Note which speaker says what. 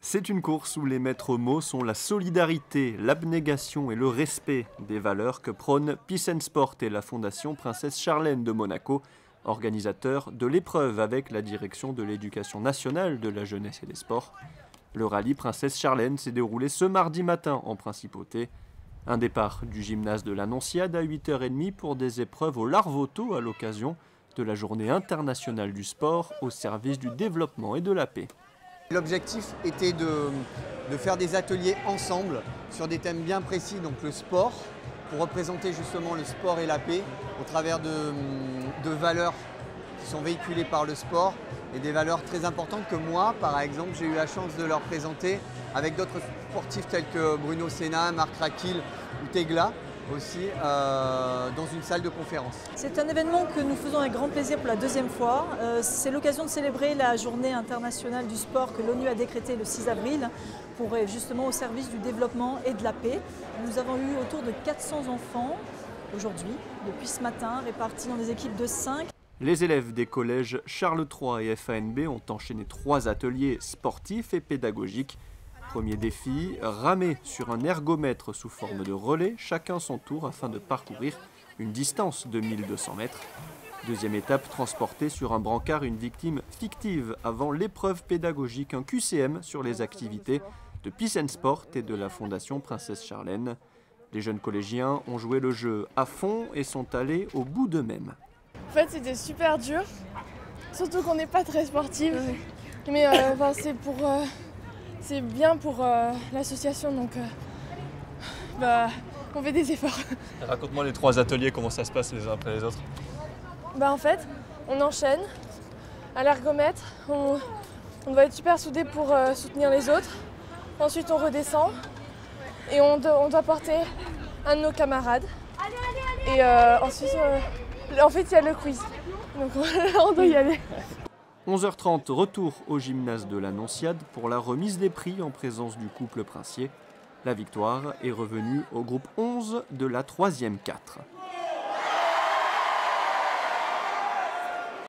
Speaker 1: C'est une course où les maîtres mots sont la solidarité, l'abnégation et le respect des valeurs que prônent Peace and Sport et la Fondation Princesse Charlène de Monaco, organisateurs de l'épreuve avec la direction de l'éducation nationale de la jeunesse et des sports. Le rallye Princesse Charlène s'est déroulé ce mardi matin en principauté. Un départ du gymnase de l'Annonciade à 8h30 pour des épreuves au Larvoto à l'occasion de la journée internationale du sport au service du développement et de la paix.
Speaker 2: L'objectif était de faire des ateliers ensemble sur des thèmes bien précis, donc le sport, pour représenter justement le sport et la paix au travers de valeurs qui sont véhiculées par le sport et des valeurs très importantes que moi, par exemple, j'ai eu la chance de leur présenter avec d'autres sportifs tels que Bruno Senna, Marc Raquil ou Tegla aussi dans une salle de conférence.
Speaker 3: C'est un événement que nous faisons avec grand plaisir pour la deuxième fois. C'est l'occasion de célébrer la journée internationale du sport que l'ONU a décrétée le 6 avril pour justement au service du développement et de la paix. Nous avons eu autour de 400 enfants aujourd'hui, depuis ce matin, répartis dans des équipes de 5.
Speaker 1: Les élèves des collèges Charles III et FANB ont enchaîné 3 ateliers sportifs et pédagogiques. Premier défi, ramer sur un ergomètre sous forme de relais, chacun son tour afin de parcourir une distance de 1200 mètres. Deuxième étape, transporter sur un brancard une victime fictive avant l'épreuve pédagogique, un QCM sur les activités de Peace and Sport et de la Fondation Princesse Charlène. Les jeunes collégiens ont joué le jeu à fond et sont allés au bout d'eux-mêmes.
Speaker 4: En fait, c'était super dur, surtout qu'on n'est pas très sportive, mais c'est bien pour l'association, donc on fait des efforts.
Speaker 5: Raconte-moi les 3 ateliers, comment ça se passe les uns après les autres.
Speaker 4: En fait, on enchaîne à l'ergomètre, on doit être super soudés pour soutenir les autres. Ensuite, on redescend et on doit porter un de nos camarades. Et ensuite, en fait, il y a le quiz, donc on doit y aller.
Speaker 1: 11h30, retour au gymnase de l'Annonciade pour la remise des prix en présence du couple princier. La victoire est revenue au groupe 11 de la 3e 4.